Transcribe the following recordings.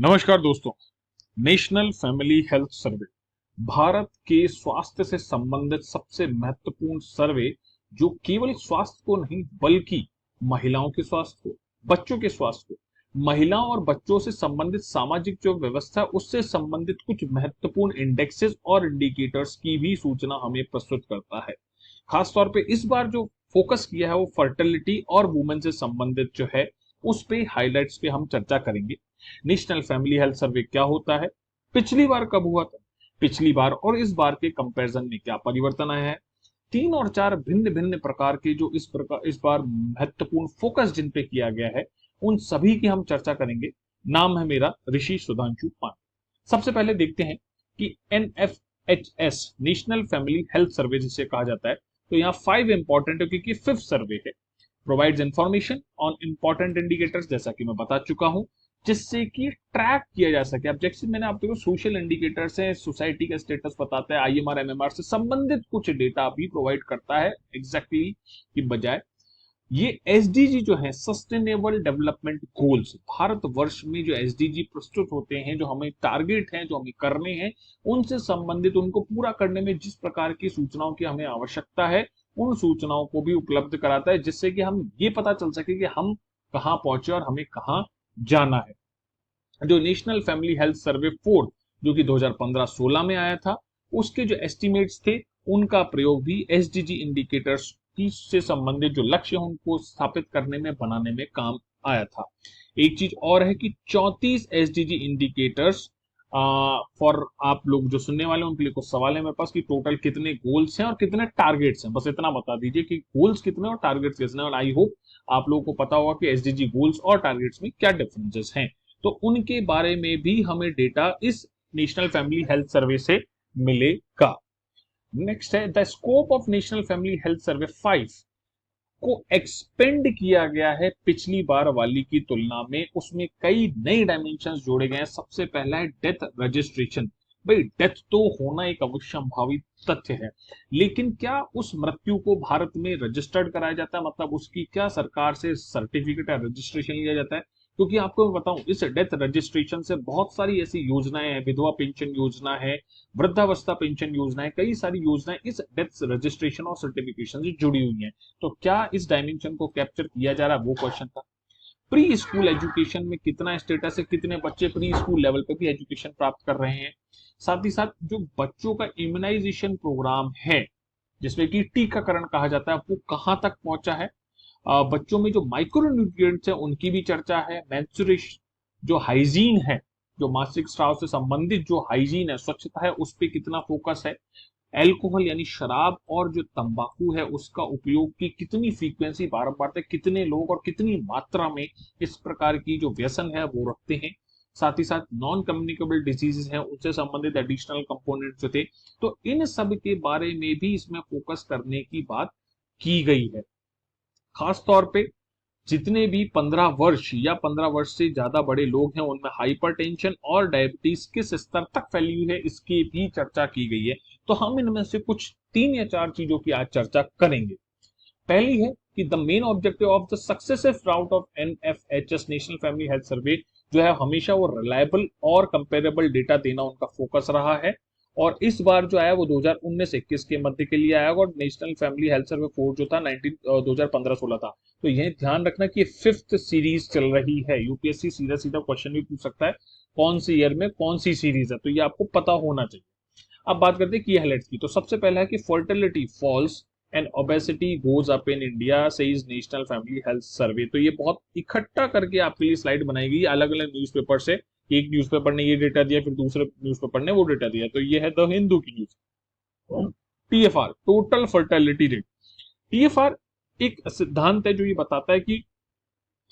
नमस्कार दोस्तों। National family health सर्वे भारत के स्वास्थ्य से संबंधित सबसे महत्वपूर्ण सर्वे जो केवल स्वास्थ्य को नहीं बल्कि महिलाओं के स्वास्थ्य को, बच्चों के स्वास्थ्य को, महिलाओं और बच्चों से संबंधित सामाजिक जो व्यवस्था उससे संबंधित कुछ महत्वपूर्ण इंडेक्सेस और इंडिकेटर्स की भी सूचना हमें प्रस्तुत करता है। खासतौर पे इस बार जो फोकस किया है वो फर्टिलिटी और वुमेन से संबंधित जो है उस पे हाइलाइट्स पे हम चर्चा करेंगे। नेशनल फैमिली हेल्थ सर्वे क्या होता है, पिछली बार कब हुआ था, पिछली बार और इस बार के कंपैरिजन में क्या परिवर्तन आया है, 3 और 4 भिन्न भिन्न प्रकार के जो इस बार महत्वपूर्ण फोकस जिन पे किया गया है उन सभी की हम चर्चा करेंगे। नाम है मेरा ऋषि सुधांशु पान। सबसे पहले देखते हैं कि NFHS नेशनल फैमिली हेल्थ सर्वे जिसे कहा जाता है, तो यहाँ 5 इंपॉर्टेंट है क्योंकि 5th सर्वे है। Provides information on important indicators, जैसा कि मैं बता चुका हूं, जिससे कि ट्रैक किया जा सके। ऑब्जेक्टिव मैंने आप देखो सोशल इंडिकेटर्स है, सोसाइटी का स्टेटस बताता है, IMR MMR से संबंधित कुछ डेटा भी प्रोवाइड करता है एग्जैक्टली की बजाय। ये SDG जो है सस्टेनेबल डेवलपमेंट गोल्स, भारत वर्ष में जो SDG प्रस्तुत होते हैं, जो हमें टारगेट हैं, जो हमें करने हैं, उनसे संबंधित उनको पूरा करने में जिस प्रकार की सूचनाओं की हमें आवश्यकता है उन सूचनाओं को भी उपलब्ध कराता है, जिससे कि हम ये पता चल सके कि हम कहाँ पहुंचे और हमें कहाँ जाना है। जो नेशनल फैमिली हेल्थ सर्वे 4 जो कि 2015-16 में आया था, उसके जो एस्टिमेट्स थे उनका प्रयोग भी SDG इंडिकेटर्स से संबंधित जो लक्ष्य है उनको स्थापित करने में बनाने में काम आया था। एक चीज और है कि 34 SDG इंडिकेटर्स फॉर आप लोग जो सुनने वाले हैं उनके लिए कुछ सवाल है मेरे पास कि टोटल कितने गोल्स हैं और कितने टारगेट्स हैं। बस इतना बता दीजिए कि गोल्स कितने और टारगेट्स कितने, और आई होप आप लोगों को पता होगा कि SDG गोल्स और टारगेट्स में क्या डिफरेंसेस हैं। तो उनके बारे में भी हमें डेटा इस नेशनल फैमिली हेल्थ सर्वे से मिलेगा। नेक्स्ट है the scope of national family health सर्वे 5 को एक्सपेंड किया गया है पिछली बार वाली की तुलना में। उसमें कई नए डायमेंशंस जोड़े गए हैं। सबसे पहला है डेथ रजिस्ट्रेशन। भाई डेथ तो होना एक अवश्यंभावी तथ्य है, लेकिन क्या उस मृत्यु को भारत में रजिस्टर्ड कराया जाता है, मतलब उसकी क्या सरकार से सर्टिफिकेट या रजिस्ट्रेशन लिया जाता है? क्योंकि आपको मैं बताऊं इस डेथ रजिस्ट्रेशन से बहुत सारी ऐसी योजनाएं हैं, विधवा पेंशन योजना है, वृद्धावस्था पेंशन योजना है, कई सारी योजनाएं इस डेथ रजिस्ट्रेशन और सर्टिफिकेशन से जुड़ी हुई हैं। तो क्या इस डायमेंशन को कैप्चर किया जा रहा है, वो क्वेश्चन था। प्री स्कूल एजुकेशन में कितना स्टेटस है, कितने बच्चे प्री स्कूल लेवल पे भी एजुकेशन प्राप्त कर रहे हैं। साथ ही साथ जो बच्चों का इम्यूनाइजेशन प्रोग्राम है जिसमें कि टीकाकरण कहा जाता है, वो कहां तक पहुंचा है। बच्चों में जो माइक्रो न्यूट्रिएंट्स है उनकी भी चर्चा है। मेंस्ट्रुएशन जो हाइजीन है, जो मासिक स्राव से संबंधित जो हाइजीन है, स्वच्छता है, उस पर कितना फोकस है। एल्कोहल यानी शराब और जो तंबाकू है उसका उपयोग की कितनी फ्रीक्वेंसी बारंबार तक कितने लोग और कितनी मात्रा में इस प्रकार की जो व्यसन है वो रखते हैं। साथ ही साथ नॉन कम्युनिकेबल डिजीजेस हैं उनसे संबंधित एडिशनल कंपोनेंट जो थे, तो इन सब के बारे में भी इसमें फोकस करने की बात की गई है। खास तौर पे जितने भी 15 वर्ष या 15 वर्ष से ज्यादा बड़े लोग हैं उनमें हाइपरटेंशन और डायबिटीज किस स्तर तक फैली हुई है इसकी भी चर्चा की गई है। तो हम इनमें से कुछ 3 या 4 चीजों की आज चर्चा करेंगे। पहली है कि the main objective of the successive route of NFHS national family health सर्वे जो है हमेशा वो रिलायबल और कंपेरेबल डेटा देना उनका फोकस रहा है। और इस बार जो आया वो 2019-21 के मध्य के लिए आया, और नेशनल फैमिली हेल्थ सर्वे 4 जो था 2015-16 था। तो यह ध्यान रखना कि 5th सीरीज चल रही है। यूपीएससी सीधा सीधा क्वेश्चन भी पूछ सकता है कौन सी ईयर में कौन सी सीरीज है, तो ये आपको पता होना चाहिए। अब बात करते हैं की हाइलाइट्स की। तो सबसे पहला है कि fertility falls and obesity goes up in India says national family health survey. तो ये बहुत इकट्ठा करके आपके लिए स्लाइड बनाई गई अलग अलग न्यूज़पेपर से। एक न्यूज़पेपर ने ये डेटा दिया, फिर दूसरे न्यूज़पेपर ने वो डेटा दिया। तो ये है द हिंदू की news. TFR total fertility rate. TFR एक सिद्धांत है जो ये बताता है कि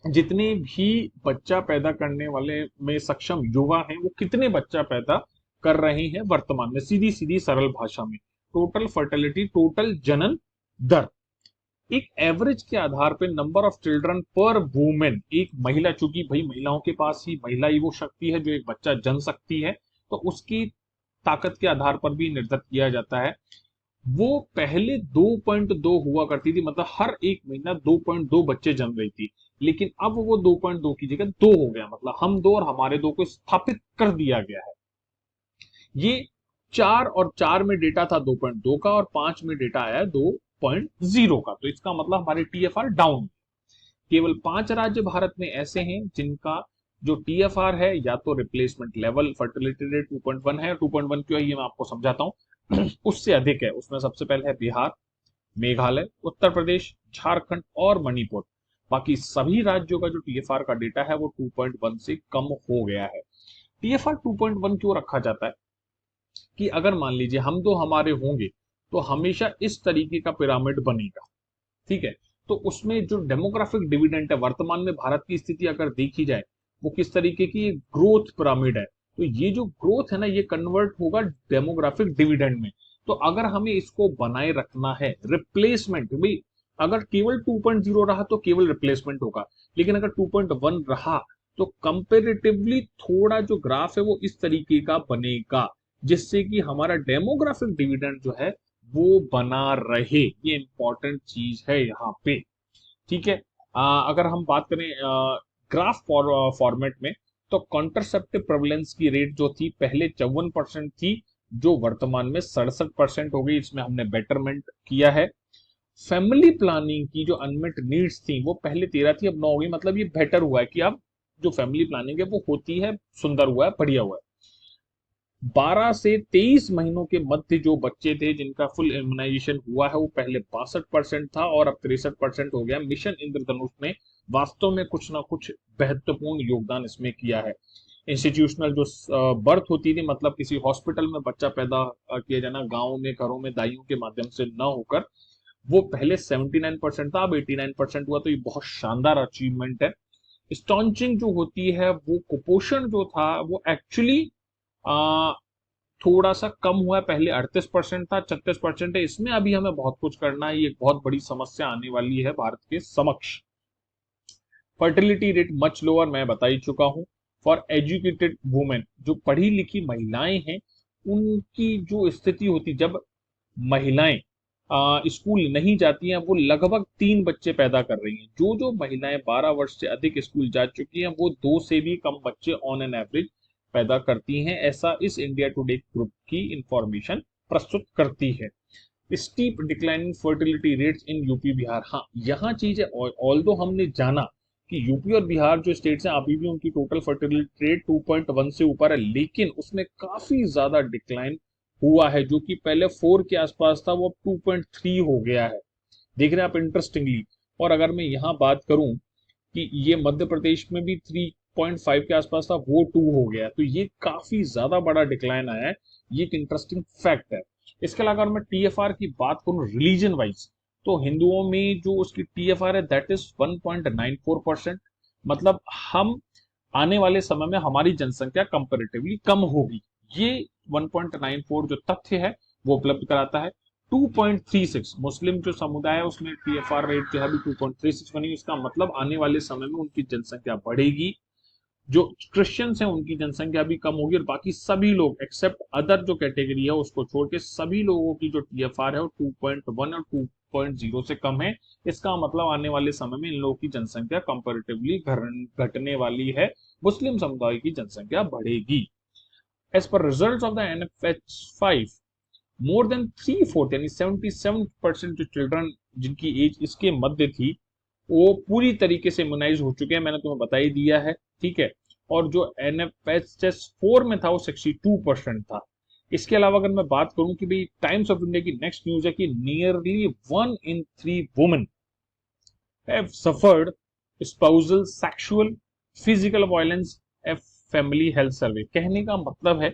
जितने भी बच्चा पैदा करने वाले में सक्षम युवा हैं वो कितने बच्चा पैदा कर रहे हैं वर्तमान में। सीधी सीधी सरल भाषा में टोटल फर्टिलिटी, टोटल जनन दर, एक एवरेज के आधार पे नंबर ऑफ चिल्ड्रन पर वुमेन, एक महिला, चूंकि भाई महिलाओं के पास ही महिला ही वो शक्ति है जो एक बच्चा जन सकती है, तो उसकी ताकत के आधार पर भी निर्धारित किया जाता है। वो पहले 2.2 हुआ करती थी, मतलब हर एक महीना 2.2 बच्चे जन्म रही थी, लेकिन अब वो 2.2 की जगह 2 हो गया, मतलब हम दो और हमारे दो को स्थापित कर दिया गया है। ये 4 में डेटा था 2.2 का और 5 में डेटा आया 2.0 का, तो इसका मतलब हमारे टीएफआर डाउन। केवल 5 राज्य भारत में ऐसे हैं जिनका जो टीएफआर है या तो रिप्लेसमेंट लेवल फर्टिलिटी रेट 2.1 है, 2.1 क्यों है ये मैं आपको समझाता हूं उससे अधिक है। उसमें सबसे पहले है बिहार, मेघालय, उत्तर प्रदेश, झारखंड और मणिपुर। बाकी सभी राज्यों का जो टीएफआर का डेटा है वो 2.1 से कम हो गया है। टीएफआर 2.1 क्यों रखा जाता है कि अगर मान लीजिए हम दो हमारे होंगे तो हमेशा इस तरीके का पिरामिड बनेगा, ठीक है। तो उसमें जो डेमोग्राफिक डिविडेंड है, वर्तमान में भारत की स्थिति अगर देखी जाए वो किस तरीके की ग्रोथ पिरामिड है, तो ये जो ग्रोथ है ना ये कन्वर्ट होगा डेमोग्राफिक डिविडेंड में। तो अगर हमें इसको बनाए रखना है, रिप्लेसमेंट भाई अगर केवल 2.0 रहा तो केवल रिप्लेसमेंट होगा, लेकिन अगर 2.1 रहा तो कंपेरेटिवली थोड़ा जो ग्राफ है वो इस तरीके का बनेगा, जिससे कि हमारा डेमोग्राफिक डिविडेंड जो है वो बना रहे। ये इंपॉर्टेंट चीज है यहाँ पे, ठीक है। अगर हम बात करें ग्राफ फॉर्मेट में, तो कॉन्ट्रासेप्टिव प्रेवलेंस की रेट जो थी पहले 54% थी, जो वर्तमान में 67% हो गई। इसमें हमने बेटरमेंट किया है। फैमिली प्लानिंग की जो अनमेट नीड्स थी वो पहले 13 थी, अब 9 हो गई, मतलब ये बेटर हुआ है कि अब जो फैमिली प्लानिंग है वो होती है, सुंदर हुआ है, बढ़िया हुआ है। 12 से 23 महीनों के मध्य जो बच्चे थे जिनका फुल इम्यूनाइजेशन हुआ है वो पहले 62% था और अब 63% हो गया। मिशन इंद्रधनुष ने वास्तव में कुछ ना कुछ महत्वपूर्ण योगदान इसमें किया है। इंस्टीट्यूशनल जो बर्थ होती थी, मतलब किसी हॉस्पिटल में बच्चा पैदा किया जाना, गाँव में घरों में दाइयों के माध्यम से न होकर, वो पहले 79% था, अब 89% हुआ, तो ये बहुत शानदार अचीवमेंट है। स्टॉन्चिंग जो होती है, वो कुपोषण जो था वो एक्चुअली थोड़ा सा कम हुआ है, पहले 38% था, 36% है। इसमें अभी हमें बहुत कुछ करना है, ये एक बहुत बड़ी समस्या आने वाली है भारत के समक्ष। फर्टिलिटी रेट मच लोअर, मैं बता ही चुका हूं। फॉर एजुकेटेड वुमेन, जो पढ़ी लिखी महिलाएं हैं, उनकी जो स्थिति होती, जब महिलाएं स्कूल नहीं जाती हैं, वो लगभग 3 बच्चे पैदा कर रही हैं। जो जो महिलाएं 12 वर्ष से अधिक स्कूल जा चुकी हैं वो 2 से भी कम बच्चे ऑन एन एवरेज पैदा करती हैं, ऐसा इस इंडिया टुडे ग्रुप की इंफॉर्मेशन प्रस्तुत करती है। Steep declining fertility rates in UP Bihar, हाँ यहाँ चीज है, ऑल्दो हमने जाना कि यूपी और बिहार जो स्टेट्स हैं अभी भी उनकी टोटल फर्टिलिटी रेट 2.1 से ऊपर है, लेकिन उसमें काफी ज्यादा डिक्लाइन हुआ है। जो कि पहले 4 के आसपास था वो अब 2.3 हो गया है, देख रहे हैं आप इंटरेस्टिंगली। और अगर मैं यहाँ बात करूं कि ये मध्य प्रदेश में भी 3.5 के आसपास था, वो 2 हो गया, तो ये काफी ज्यादा बड़ा डिक्लाइन आया है। ये एक इंटरेस्टिंग फैक्ट है। इसके अलावा अगर मैं टीएफआर की बात करूं रिलीजन वाइज, तो हिंदुओं में जो उसकी टीएफआर है दैट इज 1.94%, मतलब हम आने वाले समय में हमारी जनसंख्या कंपेरेटिवली कम होगी। ये 1.94 जो तथ्य है वो उपलब्ध कराता है। 2.36 मुस्लिम जो समुदाय है उसमें टीएफआर रेट जो है अभी 2.36 बनी, इसका मतलब आने वाले समय में उनकी जनसंख्या बढ़ेगी। जो क्रिश्चियंस हैं उनकी जनसंख्या भी कम होगी, और बाकी सभी लोग एक्सेप्ट अदर जो कैटेगरी है उसको छोड़ के सभी लोगों की जो टीएफआर है वो 2.1 और 2.0 से कम है। इसका मतलब आने वाले समय में इन लोगों की जनसंख्या कंपेरेटिवली घटने वाली है, मुस्लिम समुदाय की जनसंख्या बढ़ेगी। एज पर result of the NFH5, more than 3/4 यानी 77% जो चिल्ड्रन जिनकी एज इसके मध्य थी वो पूरी तरीके से इम्यूनाइज हो चुके हैं, मैंने तुम्हें बता ही दिया है, ठीक है। और जो NFH4 में था वो 62% था। इसके अलावा अगर मैं बात करूं कि भाई टाइम्स ऑफ इंडिया की नेक्स्ट न्यूज है कि nearly 1 in 3 women have suffered spousal sexual physical violence at family health survey. कहने का मतलब है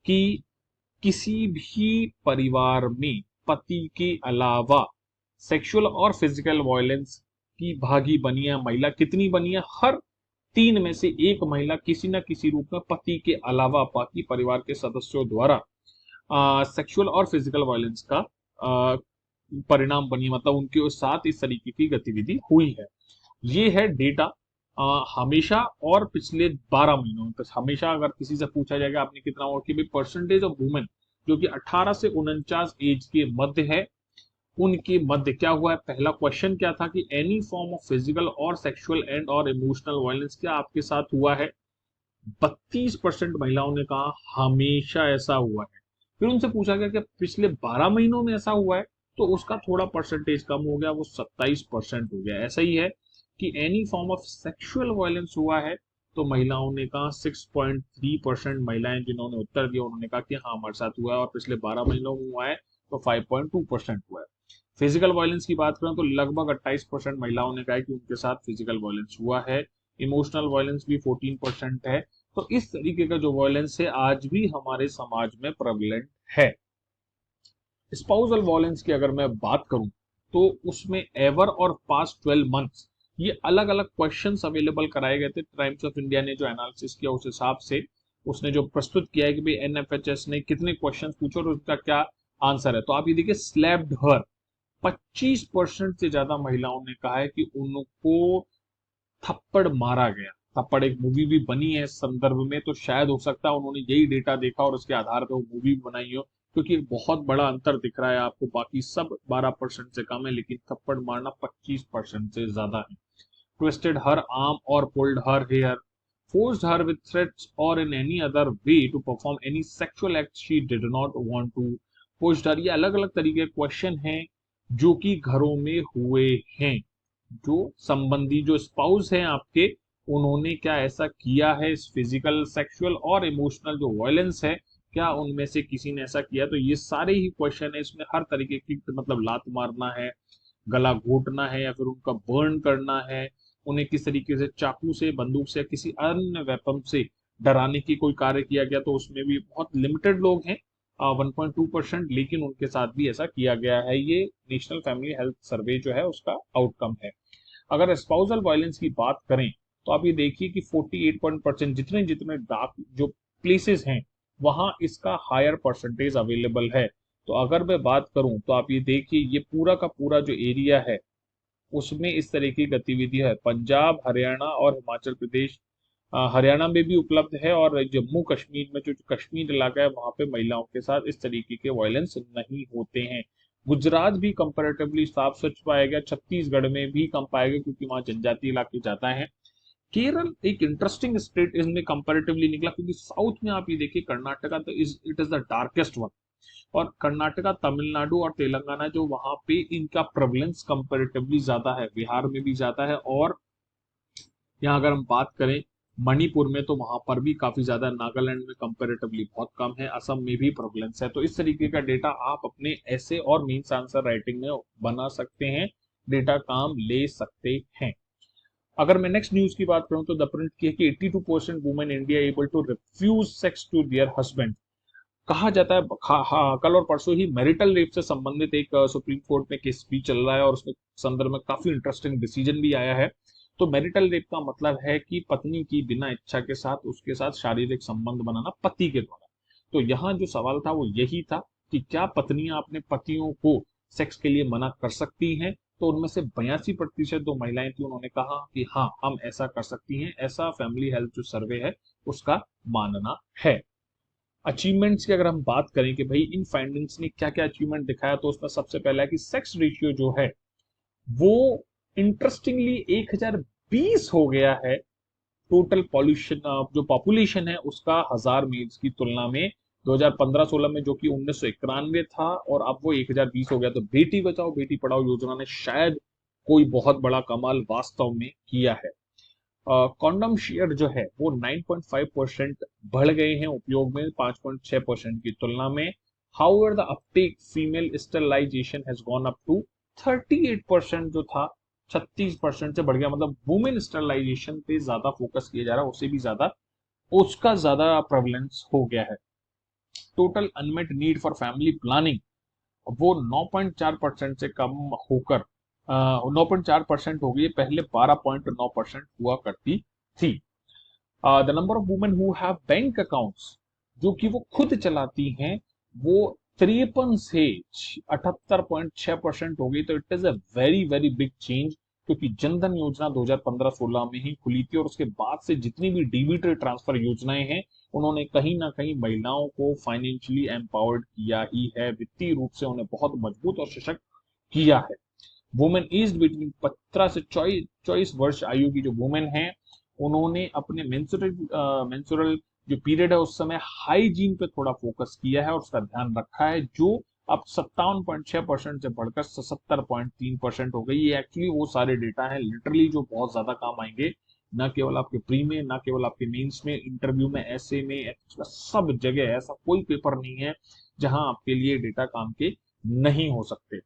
कि किसी भी परिवार में पति के अलावा सेक्सुअल और फिजिकल वायलेंस की भागी बनी है महिला। कितनी बनी है? हर 3 में से 1 महिला किसी न किसी रूप में पति के अलावा बाकी परिवार के सदस्यों द्वारा सेक्सुअल और फिजिकल वायलेंस का परिणाम बनी, मतलब उनके साथ इस तरीके की गतिविधि हुई है। ये है डेटा हमेशा और पिछले 12 महीनों में। हमेशा अगर किसी से पूछा जाएगा आपने कितना, और कि भाई परसेंटेज ऑफ वुमेन जो कि 18 से 49 एज के मध्य है उनके मध्य क्या हुआ है। पहला क्वेश्चन क्या था कि एनी फॉर्म ऑफ फिजिकल और सेक्सुअल एंड और इमोशनल वायलेंस क्या आपके साथ हुआ है। 32% महिलाओं ने कहा हमेशा ऐसा हुआ है। फिर उनसे पूछा गया कि पिछले 12 महीनों में ऐसा हुआ है, तो उसका थोड़ा परसेंटेज कम हो गया, वो 27% हो गया। ऐसा ही है कि any form of sexual violence हुआ है, तो महिलाओं ने कहा 6.3% महिलाएं जिन्होंने उत्तर दिया उन्होंने कहा कि हाँ हमारे साथ हुआ है, और पिछले 12 महीनों में हुआ है तो 5.2% हुआ है। फिजिकल वायलेंस की बात करें तो लगभग 28% महिलाओं ने कहा कि उनके साथ फिजिकल वायलेंस हुआ है। इमोशनल वायलेंस भी 14% है। तो इस तरीके का जो वायलेंस है आज भी हमारे समाज में प्रेवलेंट है। स्पाउसल वायलेंस की अगर मैं बात करूं तो उसमें एवर और पास्ट 12 मंथ्स ये अलग अलग क्वेश्चंस अवेलेबल कराए गए थे। टाइम्स ऑफ इंडिया ने जो एनालिसिस किया उस हिसाब से उसने जो प्रस्तुत किया है कि भाई एनएफएचएस ने कितने क्वेश्चंस पूछे और उसका क्या आंसर है। तो आप ये देखिए, स्लैप्ड हर 25% से ज्यादा महिलाओं ने कहा है कि उनको थप्पड़ मारा गया। थप्पड़ एक मूवी भी बनी है इस संदर्भ में, तो शायद हो सकता है उन्होंने यही डेटा देखा और उसके आधार पर वो मूवी बनाई हो, क्योंकि एक बहुत बड़ा अंतर दिख रहा है आपको। बाकी सब 12% से कम है, लेकिन थप्पड़ मारना 25% से ज्यादा है। ट्विस्टेड हर आर्म और pulled her hair, forced her with threats or in any other way to perform any sexual act she did not want to, pushed her। ये अलग अलग तरीके के क्वेश्चन हैं जो कि घरों में हुए हैं। जो संबंधी जो स्पाउस हैं आपके, उन्होंने क्या ऐसा किया है। इस फिजिकल सेक्सुअल और इमोशनल जो वायलेंस है, क्या उनमें से किसी ने ऐसा किया। तो ये सारे ही क्वेश्चन है, इसमें हर तरीके की मतलब लात मारना है, गला घोटना है, या फिर उनका बर्न करना है, उन्हें किस तरीके से चाकू से, बंदूक से, किसी अन्य वेपन से डराने की कोई कार्य किया गया, तो उसमें भी बहुत लिमिटेड लोग हैं 1.2%, लेकिन उनके साथ भी ऐसा किया गया है। ये नेशनल फैमिली हेल्थ सर्वे जो है उसका आउटकम है। अगर स्पाउसल वायलेंस की बात करें तो आप ये देखिए कि 48% जितने जितने डार्क जो प्लेसेस हैं वहां इसका हायर परसेंटेज अवेलेबल है। तो अगर मैं बात करूं तो आप ये देखिए, ये पूरा का पूरा जो एरिया है उसमें इस तरह की गतिविधि है। पंजाब, हरियाणा और हिमाचल प्रदेश, हरियाणा में भी उपलब्ध है, और जम्मू कश्मीर में जो कश्मीर इलाका है वहां पे महिलाओं के साथ इस तरीके के वायलेंस नहीं होते हैं। गुजरात भी कंपैरेटिवली साफ स्वच्छ पाया गया, छत्तीसगढ़ में भी कम पाया गया क्योंकि वहां जनजातीय इलाके ज्यादा हैं। केरल एक इंटरेस्टिंग स्टेट इसमें कंपैरेटिवली निकला, क्योंकि साउथ में आप ये देखिए कर्नाटका तो it is the darkest one, और कर्नाटका, तमिलनाडु और तेलंगाना जो वहां पे इनका प्रेवलेंस कंपैरेटिवली ज्यादा है, बिहार में भी ज्यादा है, और यहाँ अगर हम बात करें मणिपुर में तो वहां पर भी काफी ज्यादा, नागालैंड में कंपैरेटिवली बहुत कम है, असम में भी प्रेवलेंस है। तो इस तरीके का डेटा आप अपने ऐसे और मेंस आंसर राइटिंग में बना सकते हैं, डेटा काम ले सकते हैं। अगर मैं नेक्स्ट न्यूज की बात करूं तो द प्रिंट की है कि 82% women India able to refuse sex to their husband. कहा जाता है कल और परसों ही मैरिटल रेप से संबंधित एक सुप्रीम कोर्ट में केस भी चल रहा है, और उसमें संदर्भ में काफी इंटरेस्टिंग डिसीजन भी आया है। तो मैरिटल रेप का मतलब है कि पत्नी की बिना इच्छा के साथ उसके साथ शारीरिक संबंध बनाना पति के द्वारा। तो यहाँ जो सवाल था वो यही था कि क्या पत्नियां अपने पतियों को सेक्स के लिए मना कर सकती हैं। तो उनमें से 82% जो महिलाएं थी उन्होंने कहा कि हाँ हम ऐसा कर सकती हैं। ऐसा फैमिली हेल्थ जो सर्वे है उसका मानना है। अचीवमेंट्स की अगर हम बात करें कि भाई इन फाइंडिंग्स ने क्या क्या अचीवमेंट दिखाया, तो उसमें सबसे पहला है कि सेक्स रेशियो जो है वो इंटरेस्टिंगली 1020 हो गया है। टोटल पॉल्यूशन जो पॉपुलेशन है उसका 1000 मेल्स की तुलना में 2015-16 में, जो कि 1991 था, और अब वो 1020 हो गया। तो बेटी बचाओ बेटी पढ़ाओ योजना ने शायद कोई बहुत बड़ा कमाल वास्तव में किया है। कॉन्डम शेयर जो है वो 9.5% बढ़ गए हैं उपयोग में 5.6% की तुलना में। However the uptake female sterilisation has gone up to 38%, जो था 36% से बढ़ गया। मतलब वुमेन स्टरलाइजेशन पे ज्यादा फोकस किया जा रहा है, उससे भी ज्यादा उसका ज्यादा प्रेवलेंस हो गया है। Total unmet need for family planning वो 9.4% से कम होकर 9.4% हो गई, पहले 12.9% हुआ करती थी। The number of women who have bank accounts, जो कि वो खुद चलाती हैं, वो 53 से 78.6% हो गई। तो it is a very very big change, क्योंकि जनधन योजना 2015-16 में ही खुली थी, और उसके बाद से जितनी भी डीबीटी ट्रांसफर योजनाएं हैं उन्होंने कहीं ना कहीं महिलाओं को फाइनेंशियली एम्पावर्ड किया ही है, वित्तीय रूप से उन्हें बहुत मजबूत और सशक्त किया है। वुमेन एज बिटवीन 15 से 24 वर्ष आयु की जो वुमेन है, उन्होंने अपने मेंस्ट्रुअल जो पीरियड है उस समय हाइजीन पे थोड़ा फोकस किया है और उसका ध्यान रखा है, जो अब 57.6% से बढ़कर 77.3% हो गई। ये एक्चुअली वो सारे डेटा है लिटरली जो बहुत ज्यादा काम आएंगे, ना केवल आपके प्री में, ना केवल आपके मेंस में, इंटरव्यू में, ऐसे में, सब जगह। ऐसा कोई पेपर नहीं है जहां आपके लिए डेटा काम के नहीं हो सकते।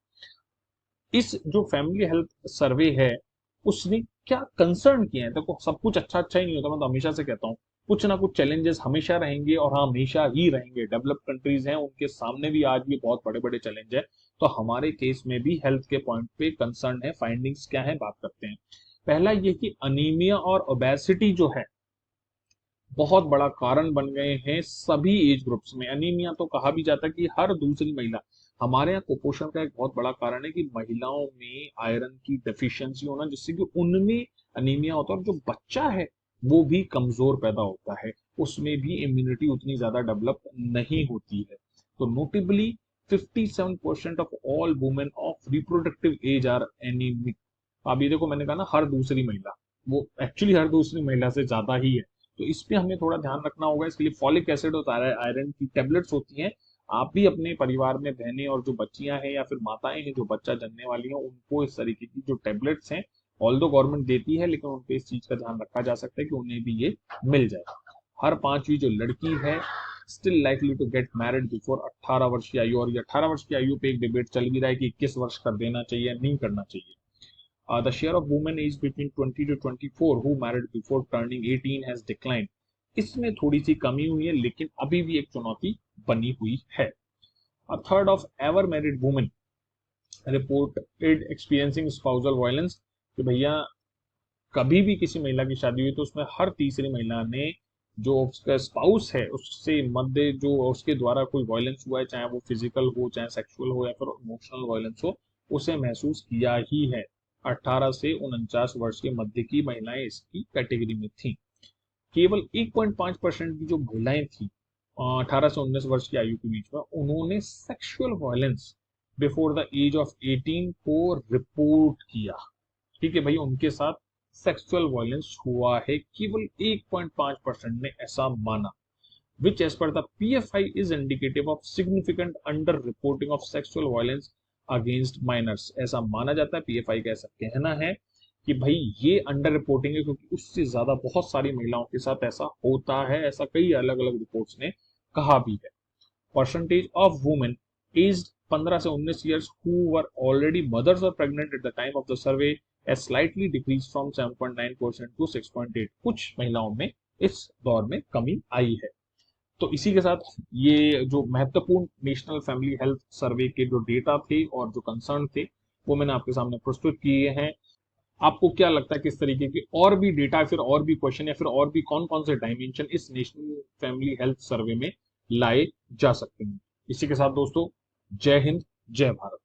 इस जो फैमिली हेल्थ सर्वे है उसने क्या कंसर्न किए हैं, देखो सब कुछ अच्छा अच्छा ही नहीं होता, मैं तो हमेशा से कहता हूँ कुछ ना कुछ चैलेंजेस हमेशा रहेंगे और हाँ हमेशा ही रहेंगे। डेवलप्ड कंट्रीज हैं, उनके सामने भी आज भी बहुत बड़े बड़े चैलेंज है, तो हमारे केस में भी हेल्थ के पॉइंट पे कंसर्न है। फाइंडिंग्स क्या है बात करते हैं। पहला ये कि अनीमिया और ओबेसिटी जो है बहुत बड़ा कारण बन गए हैं सभी एज ग्रुप्स में। अनीमिया तो कहा भी जाता है कि हर दूसरी महिला, हमारे यहाँ कुपोषण का एक बहुत बड़ा कारण है कि महिलाओं में आयरन की डेफिशिएंसी होना, जिससे कि उनमें अनीमिया होता है और जो बच्चा है वो भी कमजोर पैदा होता है, उसमें भी इम्यूनिटी उतनी ज्यादा डेवलप नहीं होती है। तो notably 57% of all women of reproductive age are anaemic. अब ये देखो मैंने कहा ना हर दूसरी महिला, वो एक्चुअली हर दूसरी महिला से ज्यादा ही है, तो इस पे हमें थोड़ा ध्यान रखना होगा। इसके लिए फॉलिक एसिड और आयरन की टेबलेट्स होती हैं। आप भी अपने परिवार में बहनें और जो बच्चियां हैं या फिर माताएं हैं जो बच्चा जनने वाली हैं, उनको इस तरीके की जो टेबलेट्स हैं, ऑल्दो गवर्नमेंट देती है लेकिन उन पे इस चीज का ध्यान रखा जा सकता है कि उन्हें भी ये मिल जाए। हर पांचवी जो लड़की है still likely to get married before 18 वर्ष की आयु, और ये 18 वर्ष की आयु पे एक डिबेट चल भी रहा है कि 21 वर्ष कर देना चाहिए नहीं करना चाहिए। The share of women aged between 20 to 24 who married before turning 18 has declined. इसमें थोड़ी सी कमी हुई है लेकिन अभी भी एक चुनौती बनी हुई है। A third of ever married women reported experiencing spousal violence, कि भैया कभी भी किसी महिला की शादी हुई तो उसमें हर तीसरी महिला ने जो उसका स्पाउस है उससे मध्य जो उसके द्वारा कोई वायलेंस हुआ है, चाहे वो फिजिकल हो, चाहे सेक्सुअल हो या फिर इमोशनल वायलेंस हो, उसे महसूस किया ही है। 18 से 49 वर्ष के मध्य की महिलाएं इसकी कैटेगरी में थी। केवल 1.5% की जो महिलाएं थी 18 से 19 वर्ष की आयु के बीच में, उन्होंने sexual violence before the age of 18 को रिपोर्ट किया। ठीक है भाई, उनके साथ सेक्सुअल वायलेंस हुआ है, केवल 1.5% ने ऐसा माना, which as per the PFI is indicative of significant under reporting of sexual violence against minors। ऐसा माना जाता है, PFI का ऐसा कहना है कि भाई ये अंडर रिपोर्टिंग है क्योंकि उससे ज्यादा बहुत सारी महिलाओं के साथ ऐसा होता है, ऐसा कई अलग अलग रिपोर्ट्स ने कहा भी है। परसेंटेज ऑफ वुमेन एज्ड 15 से 19 years who were already mothers और pregnant at the time of the survey has slightly decreased from 7.9% to 6.8। कुछ महिलाओं में इस दौर में कमी आई है। तो इसी के साथ ये जो महत्वपूर्ण नेशनल फैमिली हेल्थ सर्वे के जो डेटा थे और जो कंसर्न थे वो मैंने आपके सामने प्रस्तुत किए हैं। आपको क्या लगता है किस तरीके के और भी डेटा, फिर और भी क्वेश्चन या फिर और भी कौन कौन से डायमेंशन इस नेशनल फैमिली हेल्थ सर्वे में लाए जा सकते हैं? इसी के साथ दोस्तों, जय हिंद, जय भारत।